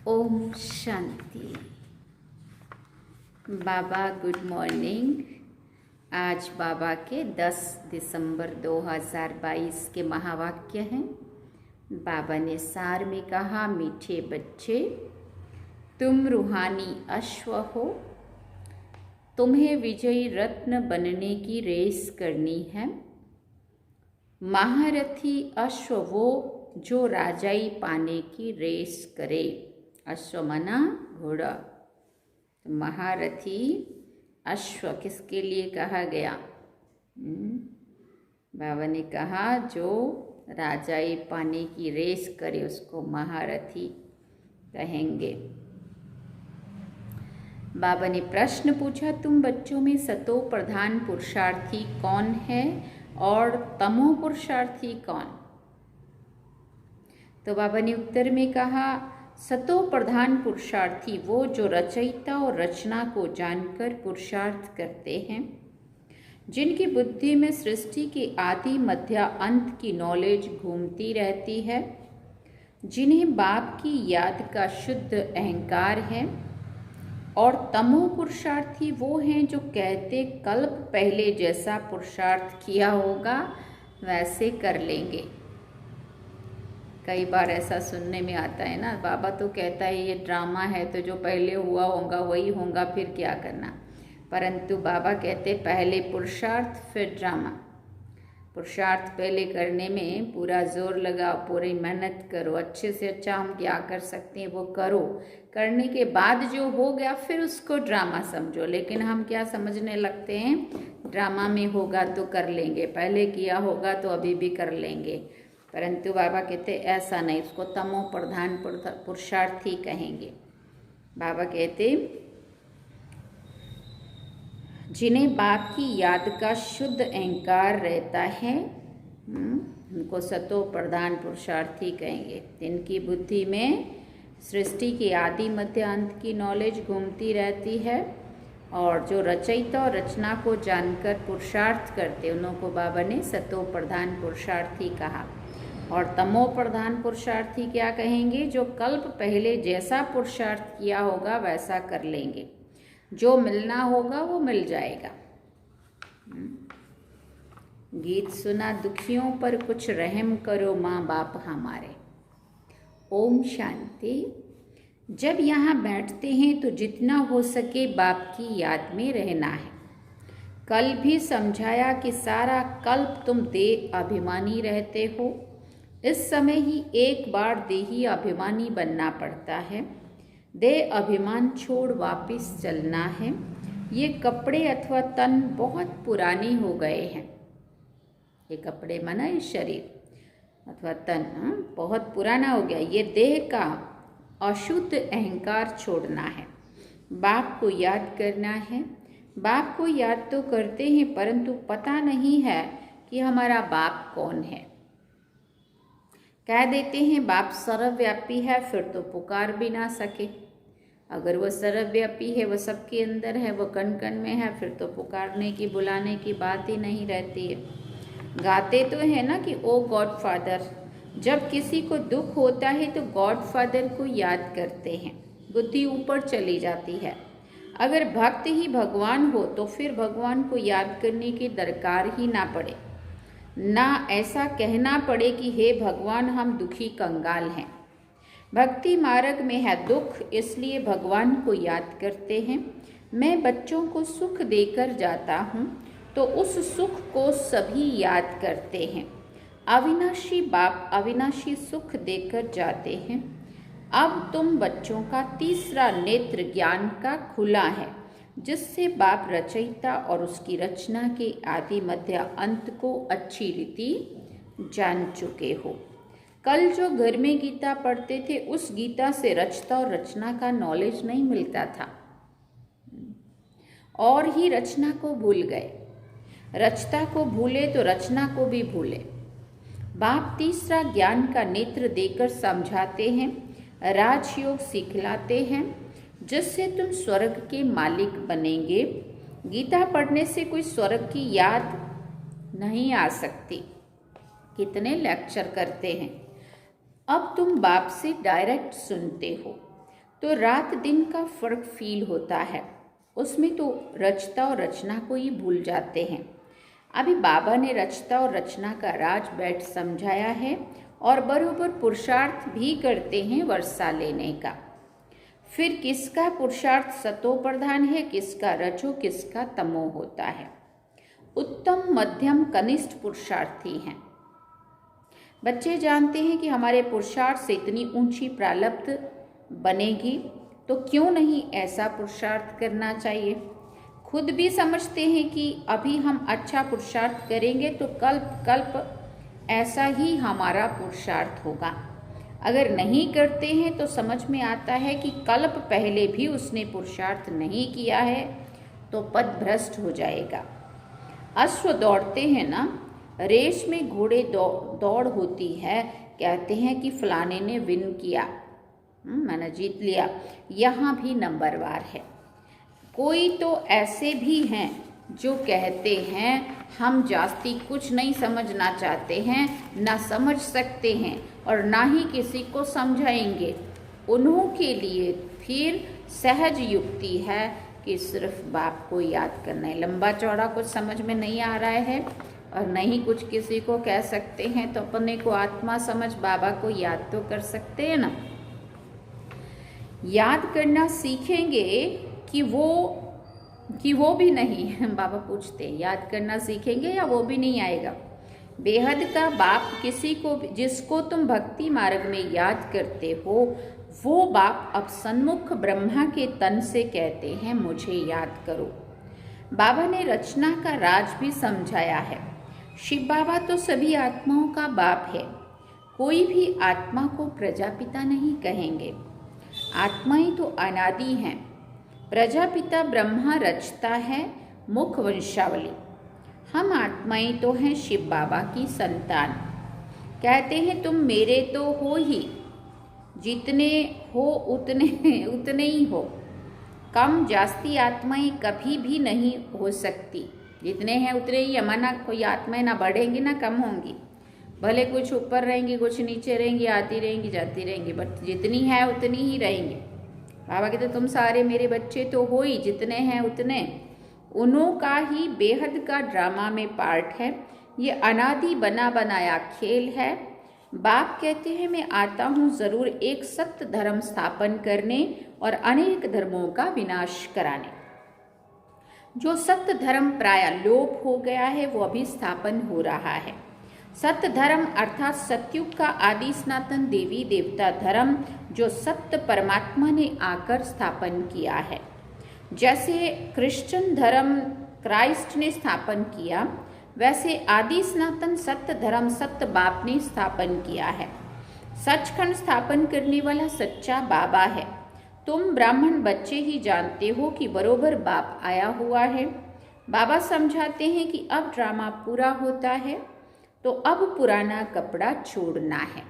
ओम शांति। बाबा good morning. आज बाबा के 10 दिसंबर 2022 के महावाक्य हैं। बाबा ने सार में कहा, मीठे बच्चे, तुम रूहानी अश्व हो, तुम्हें विजयी रत्न बनने की रेस करनी है। महारथी अश्व वो जो राजाई पाने की रेस करे। अश्व मना घोड़ा। तो महारथी अश्व किसके लिए कहा गया? बाबा ने कहा जो राजाई पाने की रेस करे उसको महारथी कहेंगे। बाबा ने प्रश्न पूछा, तुम बच्चों में सतो प्रधान पुरुषार्थी कौन है और तमो पुरुषार्थी कौन? तो बाबा ने उत्तर में कहा, सतो प्रधान पुरुषार्थी वो जो रचयिता और रचना को जानकर पुरुषार्थ करते हैं, जिनकी बुद्धि में सृष्टि के आदि मध्य अंत की नॉलेज घूमती रहती है, जिन्हें बाप की याद का शुद्ध अहंकार है। और तमो पुरुषार्थी वो हैं जो कहते कल्प पहले जैसा पुरुषार्थ किया होगा वैसे कर लेंगे। कई बार ऐसा सुनने में आता है ना, बाबा तो कहता है ये ड्रामा है, तो जो पहले हुआ होगा वही होगा, फिर क्या करना। परंतु बाबा कहते पहले पुरुषार्थ फिर ड्रामा। पुरुषार्थ पहले करने में पूरा जोर लगाओ, पूरी मेहनत करो, अच्छे से अच्छा हम क्या कर सकते हैं वो करो। करने के बाद जो हो गया फिर उसको ड्रामा समझो। लेकिन हम क्या समझने लगते हैं, ड्रामा में होगा तो कर लेंगे, पहले किया होगा तो अभी भी कर लेंगे। परंतु बाबा कहते ऐसा नहीं, उसको तमो प्रधान पुरुषार्थी कहेंगे। बाबा कहते जिन्हें बाप की याद का शुद्ध अहंकार रहता है उनको सतो प्रधान पुरुषार्थी कहेंगे। जिनकी बुद्धि में सृष्टि के आदि मध्य अंत की नॉलेज घूमती रहती है और जो रचयिता और रचना को जानकर पुरुषार्थ करते उनको बाबा ने सतो प्रधान पुरुषार्थी कहा। और तमो प्रधान पुरुषार्थी क्या कहेंगे? जो कल्प पहले जैसा पुरुषार्थ किया होगा वैसा कर लेंगे, जो मिलना होगा वो मिल जाएगा। गीत सुना, दुखियों पर कुछ रहम करो माँ बाप हमारे। ओम शांति। जब यहाँ बैठते हैं तो जितना हो सके बाप की याद में रहना है। कल भी समझाया कि सारा कल्प तुम देह अभिमानी रहते हो। इस समय ही एक बार देही अभिमानी बनना पड़ता है। देह अभिमान छोड़ वापिस चलना है। ये कपड़े अथवा तन बहुत पुराने हो गए हैं। ये कपड़े माना ये शरीर अथवा तन बहुत पुराना हो गया। ये देह का अशुद्ध अहंकार छोड़ना है। बाप को याद करना है। बाप को याद तो करते हैं परंतु पता नहीं है कि हमारा बाप कौन है। कह देते हैं बाप सर्वव्यापी है, फिर तो पुकार भी ना सके। अगर वो सर्वव्यापी है, वो सबके अंदर है, वो कण कण में है, फिर तो पुकारने की बुलाने की बात ही नहीं रहती है। गाते तो है ना कि ओ गॉड फादर। जब किसी को दुख होता है तो गॉड फादर को याद करते हैं, बुद्धि ऊपर चली जाती है। अगर भक्त ही भगवान हो तो फिर भगवान को याद करने की दरकार ही ना पड़े, ना ऐसा कहना पड़े कि हे भगवान हम दुखी कंगाल हैं। भक्ति मार्ग में है दुख, इसलिए भगवान को याद करते हैं। मैं बच्चों को सुख देकर जाता हूँ तो उस सुख को सभी याद करते हैं। अविनाशी बाप अविनाशी सुख देकर जाते हैं। अब तुम बच्चों का तीसरा नेत्र ज्ञान का खुला है, जिससे बाप रचयिता और उसकी रचना के आदि मध्य अंत को अच्छी रीति जान चुके हो। कल जो घर में गीता पढ़ते थे उस गीता से रचता और रचना का नॉलेज नहीं मिलता था और ही रचना को भूल गए। रचता को भूले तो रचना को भी भूले। बाप तीसरा ज्ञान का नेत्र देकर समझाते हैं, राजयोग सिखलाते हैं, जिससे तुम स्वर्ग के मालिक बनेंगे। गीता पढ़ने से कोई स्वर्ग की याद नहीं आ सकती। कितने लेक्चर करते हैं। अब तुम बाप से डायरेक्ट सुनते हो। तो रात दिन का फर्क फील होता है, उसमें तो रचता और रचना को ही भूल जाते हैं। अभी बाबा ने रचता और रचना का राज बैठ समझाया है और बरोबर पुरुषार्थ भी करते हैं वर्षा लेने का। फिर किसका पुरुषार्थ सतो प्रधान है, किसका रजो, किसका तमो होता है। उत्तम मध्यम कनिष्ठ पुरुषार्थी हैं। बच्चे जानते हैं कि हमारे पुरुषार्थ से इतनी ऊंची प्रारब्ध बनेगी, तो क्यों नहीं ऐसा पुरुषार्थ करना चाहिए। खुद भी समझते हैं कि अभी हम अच्छा पुरुषार्थ करेंगे तो कल्प कल्प ऐसा ही हमारा पुरुषार्थ होगा। अगर नहीं करते हैं तो समझ में आता है कि कल्प पहले भी उसने पुरुषार्थ नहीं किया है, तो पद भ्रष्ट हो जाएगा। अश्व दौड़ते हैं ना, रेस में घोड़े दौड़ होती है, कहते हैं कि फलाने ने विन किया, मैंने जीत लिया। यहाँ भी नंबरवार है। कोई तो ऐसे भी हैं जो कहते हैं हम जास्ती कुछ नहीं समझना चाहते हैं, ना समझ सकते हैं और ना ही किसी को समझाएंगे। उन्हों के लिए फिर सहज युक्ति है कि सिर्फ बाप को याद करना है। लंबा चौड़ा कुछ समझ में नहीं आ रहा है और नहीं कुछ किसी को कह सकते हैं, तो अपने को आत्मा समझ बाबा को याद तो कर सकते हैं ना। याद करना सीखेंगे कि वो भी नहीं बाबा पूछते हैं, याद करना सीखेंगे या वो भी नहीं आएगा। बेहद का बाप किसी को, जिसको तुम भक्ति मार्ग में याद करते हो, वो बाप अब सन्मुख ब्रह्मा के तन से कहते हैं मुझे याद करो। बाबा ने रचना का राज भी समझाया है। शिव बाबा तो सभी आत्माओं का बाप है। कोई भी आत्मा को प्रजापिता नहीं कहेंगे। आत्माएं तो अनादि हैं। प्रजापिता ब्रह्मा रचता है मुख वंशावली। हम आत्माएं तो हैं शिव बाबा की संतान। कहते हैं तुम मेरे तो हो ही, जितने हो उतने ही हो। कम जास्ती आत्माएं कभी भी नहीं हो सकती। जितने हैं उतने ही। हमारा कोई आत्माएं ना बढ़ेंगी ना कम होंगी। भले कुछ ऊपर रहेंगी, कुछ नीचे रहेंगी, आती रहेंगी जाती रहेंगी, बट जितनी है उतनी ही रहेंगी। बाबा कहते तुम सारे मेरे बच्चे तो हो ही, जितने हैं उतने। उन्हों का ही बेहद का ड्रामा में पार्ट है। ये अनादि बना बनाया खेल है। बाप कहते हैं मैं आता हूँ ज़रूर एक सत्य धर्म स्थापन करने और अनेक धर्मों का विनाश कराने। जो सत्य धर्म प्राय लोप हो गया है वो अभी स्थापन हो रहा है। सत्य धर्म अर्थात सत्युग का आदि सनातन देवी देवता धर्म जो सत्य परमात्मा ने आकर स्थापन किया है। जैसे क्रिश्चियन धर्म क्राइस्ट ने स्थापन किया, वैसे आदि सनातन सत्य धर्म सत्य बाप ने स्थापन किया है। सचखंड स्थापन करने वाला सच्चा बाबा है। तुम ब्राह्मण बच्चे ही जानते हो कि बरोबर बाप आया हुआ है। बाबा समझाते हैं कि अब ड्रामा पूरा होता है तो अब पुराना कपड़ा छोड़ना है।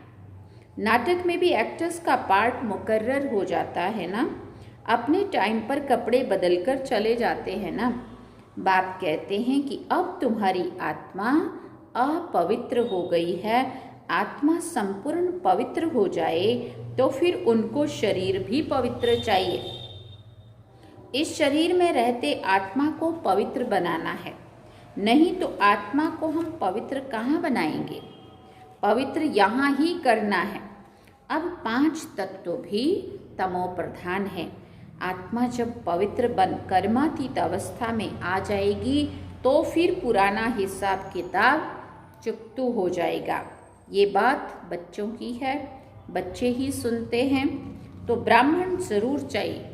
नाटक में भी एक्टर्स का पार्ट मुकर्रर हो जाता है ना, अपने टाइम पर कपड़े बदलकर चले जाते हैं ना। बाप कहते हैं कि अब तुम्हारी आत्मा अपवित्र हो गई है। आत्मा संपूर्ण पवित्र हो जाए तो फिर उनको शरीर भी पवित्र चाहिए। इस शरीर में रहते आत्मा को पवित्र बनाना है, नहीं तो आत्मा को हम पवित्र कहाँ बनाएंगे। पवित्र यहाँ ही करना है। अब 5 तत्व भी तमो प्रधान है। आत्मा जब पवित्र बन कर्मातीत अवस्था में आ जाएगी तो फिर पुराना हिसाब किताब चुकतू हो जाएगा। ये बात बच्चों की है, बच्चे ही सुनते हैं। तो ब्राह्मण जरूर चाहिए।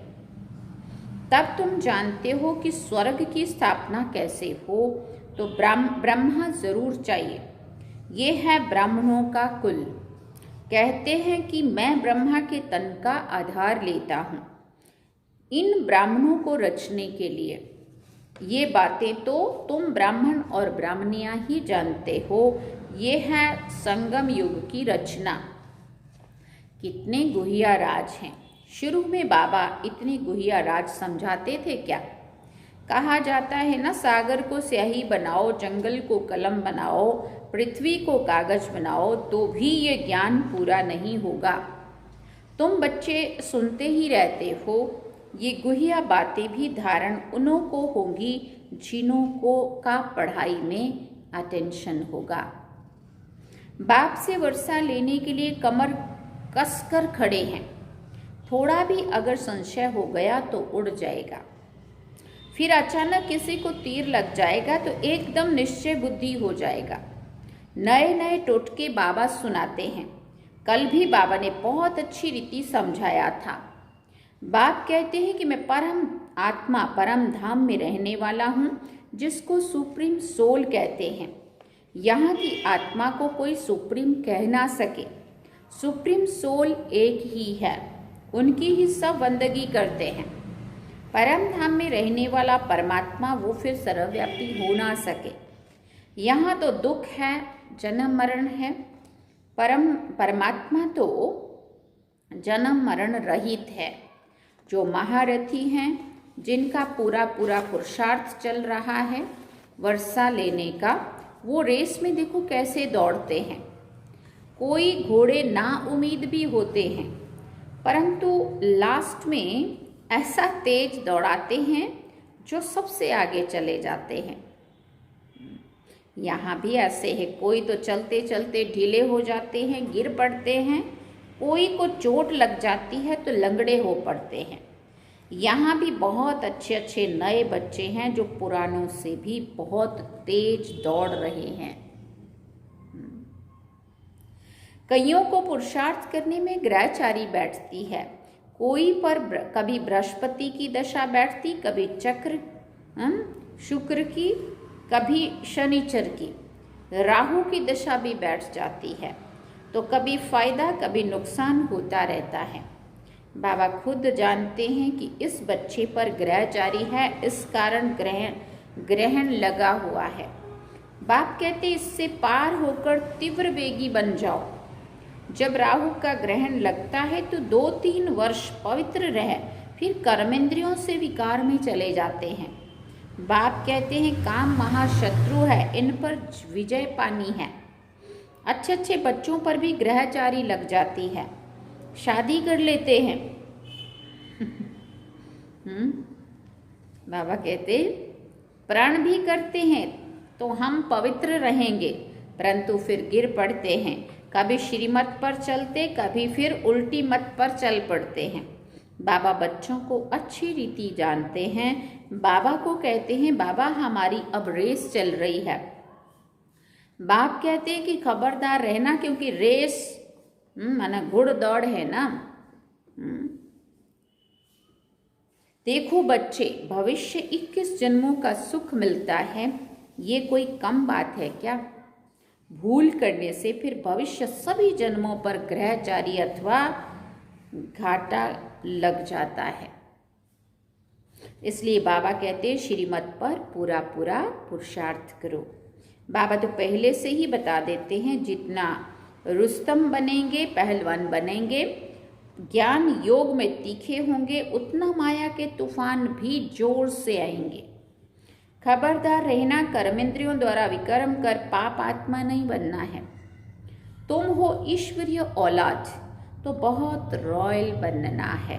तब तुम जानते हो कि स्वर्ग की स्थापना कैसे हो, तो ब्रह्मा जरूर चाहिए। ये है ब्राह्मणों का कुल। कहते हैं कि मैं ब्रह्मा के तन का आधार लेता हूँ इन ब्राह्मणों को रचने के लिए। ये बातें तो तुम ब्राह्मण और ब्राह्मणियाँ ही जानते हो। ये है संगम युग की रचना। कितने गुहिया राज हैं। शुरू में बाबा इतने गुहिया राज समझाते थे क्या? कहा जाता है ना, सागर को स्याही बनाओ, जंगल को कलम बनाओ, पृथ्वी को कागज बनाओ, तो भी ये ज्ञान पूरा नहीं होगा। तुम बच्चे सुनते ही रहते हो, ये गुहिया बातें भी धारण उन्हों को होंगी जिन्हों को का पढ़ाई में अटेंशन होगा। बाप से वर्षा लेने के लिए कमर कसकर खड़े हैं, थोड़ा भी अगर संशय हो गया तो उड़ जाएगा। फिर अचानक किसी को तीर लग जाएगा तो एकदम निश्चय बुद्धि हो जाएगा। नए नए टोटके बाबा सुनाते हैं। कल भी बाबा ने बहुत अच्छी रीति समझाया था। बाप कहते हैं कि मैं परम आत्मा परम धाम में रहने वाला हूँ, जिसको सुप्रीम सोल कहते हैं। यहाँ की आत्मा को कोई सुप्रीम कह ना सके। सुप्रीम सोल एक ही है, उनकी ही सब बंदगी करते हैं। परम धाम में रहने वाला परमात्मा वो फिर सर्वव्यापी हो ना सके। यहाँ तो दुख है, जन्म मरण है। परमात्मा तो जन्म मरण रहित है। जो महारथी हैं, जिनका पूरा पूरा पुरुषार्थ चल रहा है वर्षा लेने का, वो रेस में देखो कैसे दौड़ते हैं। कोई घोड़े ना उम्मीद भी होते हैं, परंतु लास्ट में ऐसा तेज दौड़ाते हैं जो सबसे आगे चले जाते हैं। यहाँ भी ऐसे है, कोई तो चलते चलते ढीले हो जाते हैं, गिर पड़ते हैं, कोई को चोट लग जाती है तो लंगड़े हो पड़ते हैं। यहाँ भी बहुत अच्छे अच्छे नए बच्चे हैं जो पुरानों से भी बहुत तेज दौड़ रहे हैं। कईयों को पुरुषार्थ करने में ग्रहचारी बैठती है। कोई पर कभी बृहस्पति की दशा बैठती, कभी चक्र शुक्र की, कभी शनिचर की, राहु की दशा भी बैठ जाती है। तो कभी फायदा कभी नुकसान होता रहता है। बाबा खुद जानते हैं कि इस बच्चे पर ग्रह जारी है, इस कारण ग्रहण लगा हुआ है। बाप कहते इससे पार होकर तीव्र वेगी बन जाओ। जब राहु का ग्रहण लगता है तो 2-3 वर्ष पवित्र रह फिर कर्मेंद्रियों से विकार में चले जाते हैं। बाप कहते हैं काम महाशत्रु है, इन पर विजय पानी है। अच्छे अच्छे बच्चों पर भी ग्रहचारी लग जाती है, शादी कर लेते हैं। बाबा कहते प्रण भी करते हैं तो हम पवित्र रहेंगे, परंतु फिर गिर पड़ते हैं। कभी श्रीमत पर चलते, कभी फिर उल्टी मत पर चल पड़ते हैं। बाबा बच्चों को अच्छी रीति जानते हैं। बाबा को कहते हैं बाबा हमारी अब रेस चल रही है। बाप कहते हैं कि खबरदार रहना, क्योंकि रेस माना घुड़ दौड़ है ना। देखो बच्चे, भविष्य 21 जन्मों का सुख मिलता है, ये कोई कम बात है क्या? भूल करने से फिर भविष्य सभी जन्मों पर ग्रहचारी अथवा घाटा लग जाता है। इसलिए बाबा कहते हैं श्रीमत पर पूरा पूरा पुरुषार्थ करो। बाबा तो पहले से ही बता देते हैं जितना रुस्तम बनेंगे, पहलवान बनेंगे, ज्ञान योग में तीखे होंगे, उतना माया के तूफान भी जोर से आएंगे। खबरदार रहना, कर्मेंद्रियों द्वारा विकर्म कर पाप आत्मा नहीं बनना है। तुम हो ईश्वरीय औलाद तो बहुत रॉयल बनना है।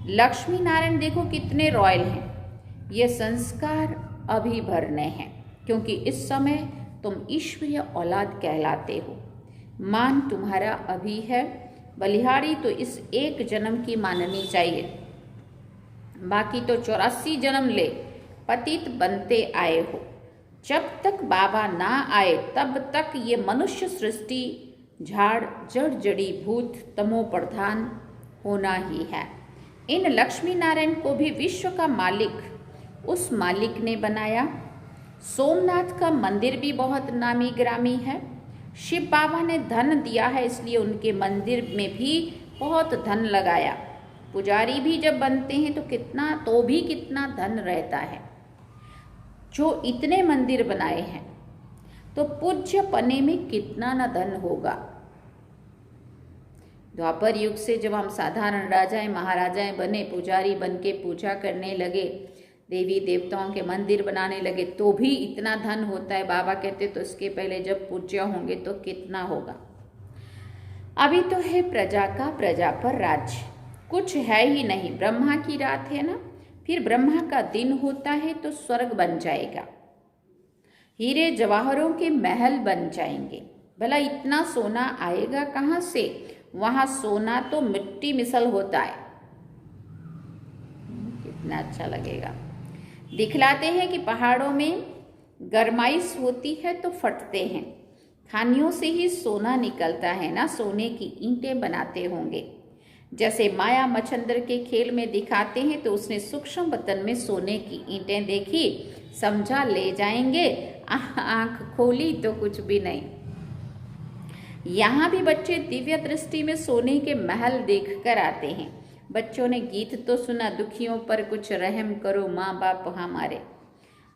लक्ष्मी नारायण देखो कितने रॉयल हैं। ये संस्कार अभी भरने हैं, क्योंकि इस समय तुम ईश्वरीय औलाद कहलाते हो। मान तुम्हारा अभी है, बलिहारी तो इस एक जन्म की माननी चाहिए, बाकी तो 84 जन्म ले पतित बनते आए हो। जब तक बाबा ना आए तब तक ये मनुष्य सृष्टि झाड़ जड़ जड़ी भूत तमो प्रधान होना ही है। इन लक्ष्मी नारायण को भी विश्व का मालिक उस मालिक ने बनाया। सोमनाथ का मंदिर भी बहुत नामी ग्रामी है। शिव बाबा ने धन दिया है, इसलिए उनके मंदिर में भी बहुत धन लगाया। पुजारी भी जब बनते हैं तो कितना धन रहता है। जो इतने मंदिर बनाए हैं तो पूज्य पने में कितना न धन होगा। द्वापर युग से जब हम साधारण राजाएं महाराजाएं बने, पुजारी बन के पूजा करने लगे, देवी देवताओं के मंदिर बनाने लगे, तो भी इतना धन होता है। बाबा कहते तो इसके पहले जब पूज्य होंगे तो कितना होगा। अभी तो है प्रजा का प्रजा पर राज्य, कुछ है ही नहीं। ब्रह्मा की रात है ना, फिर ब्रह्मा का दिन होता है तो स्वर्ग बन जाएगा, हीरे जवाहरों के महल बन जाएंगे। भला इतना सोना आएगा कहाँ से? वहां सोना तो मिट्टी मिसल होता है। कितना अच्छा लगेगा। दिखलाते हैं कि पहाड़ों में गरमाइश होती है तो फटते हैं, खानियों से ही सोना निकलता है ना, सोने की ईंटें बनाते होंगे। जैसे माया मच्छंदर के खेल में दिखाते हैं तो उसने सूक्ष्म वतन में सोने की ईंटें देखी, समझा ले जाएंगे, आंख खोली तो कुछ भी नहीं। यहाँ भी बच्चे दिव्य दृष्टि में सोने के महल देख कर आते हैं। बच्चों ने गीत तो सुना, दुखियों पर कुछ रहम करो माँ बाप हमारे।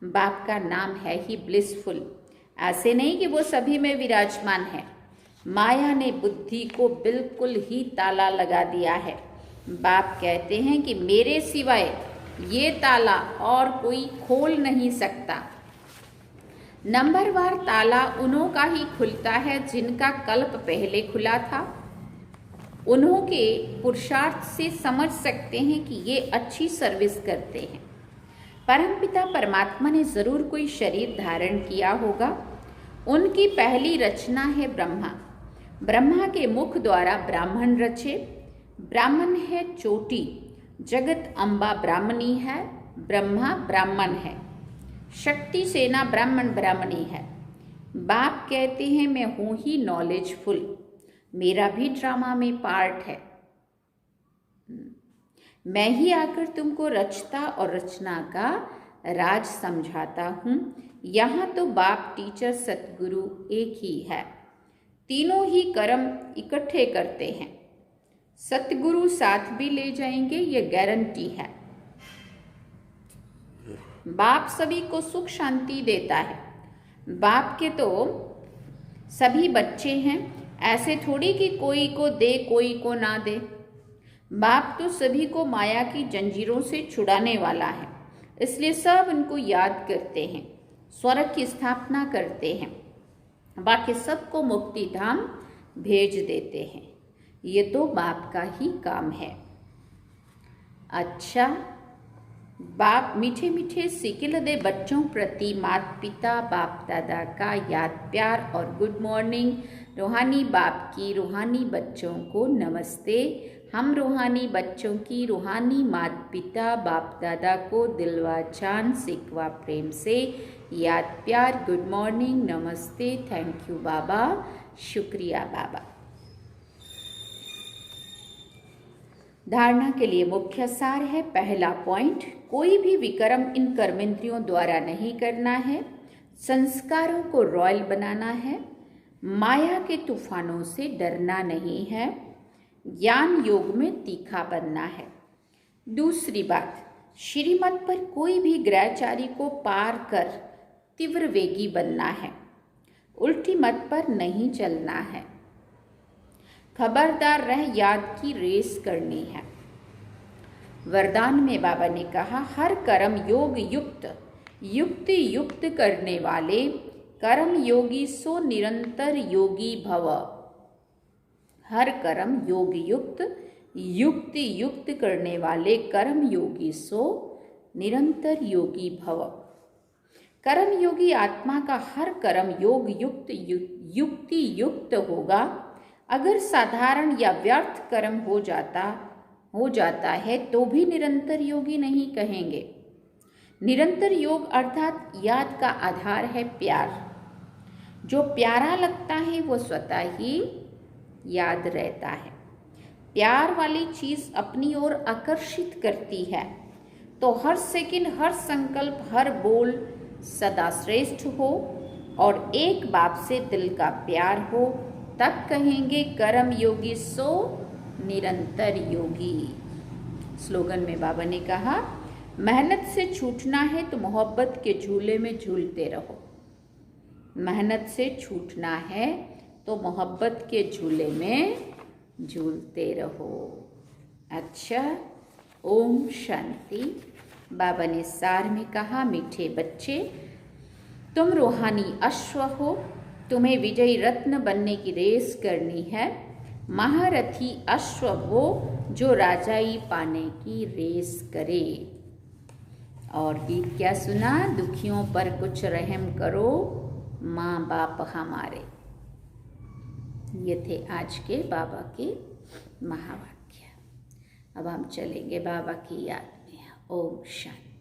बाप का नाम है ही ब्लिसफुल, ऐसे नहीं कि वो सभी में विराजमान है। माया ने बुद्धि को बिल्कुल ही ताला लगा दिया है। बाप कहते हैं कि मेरे सिवाय ये ताला और कोई खोल नहीं सकता। नंबरवार ताला उन्हों का ही खुलता है जिनका कल्प पहले खुला था। उन्हों के पुरुषार्थ से समझ सकते हैं कि ये अच्छी सर्विस करते हैं। परमपिता परमात्मा ने जरूर कोई शरीर धारण किया होगा। उनकी पहली रचना है ब्रह्मा। ब्रह्मा के मुख द्वारा ब्राह्मण रचे। ब्राह्मण है चोटी, जगत अम्बा ब्राह्मणी है, ब्रह्मा ब्राह्मण है, शक्ति सेना ब्राह्मण ब्राह्मणी है। बाप कहते हैं मैं हूं ही नॉलेजफुल, मेरा भी ड्रामा में पार्ट है। मैं ही आकर तुमको रचता और रचना का राज समझाता हूँ। यहाँ तो बाप टीचर सतगुरु एक ही है, तीनों ही कर्म इकट्ठे करते हैं। सतगुरु साथ भी ले जाएंगे, ये गारंटी है। बाप सभी को सुख शांति देता है। बाप के तो सभी बच्चे हैं, ऐसे थोड़ी कि कोई को दे कोई को ना दे। बाप तो सभी को माया की जंजीरों से छुड़ाने वाला है, इसलिए सब उनको याद करते हैं, स्वर्ग की स्थापना करते हैं, बाकी सबको मुक्ति धाम भेज देते हैं। ये तो बाप का ही काम है। अच्छा, बाप मीठे मीठे सिकिल दे बच्चों प्रति माता पिता बाप दादा का याद प्यार और गुड मॉर्निंग। रूहानी बाप की रूहानी बच्चों को नमस्ते। हम रूहानी बच्चों की रूहानी माता पिता बाप दादा को दिलवा जान सिकवा प्रेम से याद प्यार, गुड मॉर्निंग, नमस्ते, थैंक यू बाबा, शुक्रिया बाबा। धारणा के लिए मुख्य सार है। पहला पॉइंट, कोई भी विकर्म इन कर्मेंद्रियों द्वारा नहीं करना है। संस्कारों को रॉयल बनाना है। माया के तूफानों से डरना नहीं है। ज्ञान योग में तीखा बनना है। दूसरी बात, श्रीमत पर कोई भी ग्रहचारी को पार कर तीव्र वेगी बनना है। उल्टी मत पर नहीं चलना है। खबरदार रह याद की रेस करनी है। वरदान में बाबा ने कहा, हर कर्म योग युक्त युक्ति युक्त करने वाले कर्म योगी सो निरंतर योगी भव। हर कर्म योग युक्त युक्ति युक्त करने वाले कर्म योगी सो निरंतर योगी भव। कर्म योगी आत्मा का हर कर्म योग युक्त युक्ति युक्त होगा। अगर साधारण या व्यर्थ कर्म हो जाता है तो भी निरंतर योगी नहीं कहेंगे। निरंतर योग अर्थात याद का आधार है प्यार। जो प्यारा लगता है वो स्वतः ही याद रहता है। प्यार वाली चीज अपनी ओर आकर्षित करती है, तो हर सेकंड, हर संकल्प, हर बोल सदा श्रेष्ठ हो और एक बाप से दिल का प्यार हो, तब कहेंगे कर्म योगी सो निरंतर योगी। स्लोगन में बाबा ने कहा, मेहनत से छूटना है तो मोहब्बत के झूले में झूलते रहो। मेहनत से छूटना है तो मोहब्बत के झूले में झूलते रहो। अच्छा, ओम शांति। बाबा ने सार में कहा, मीठे बच्चे, तुम रूहानी अश्व हो, तुम्हें विजयी रत्न बनने की रेस करनी है। महारथी अश्व वो जो राजाई पाने की रेस करे। और गीत क्या सुना? दुखियों पर कुछ रहम करो माँ बाप हमारे। ये थे आज के बाबा के महावाक्य। अब हम चलेंगे बाबा की याद में। ओम शांति।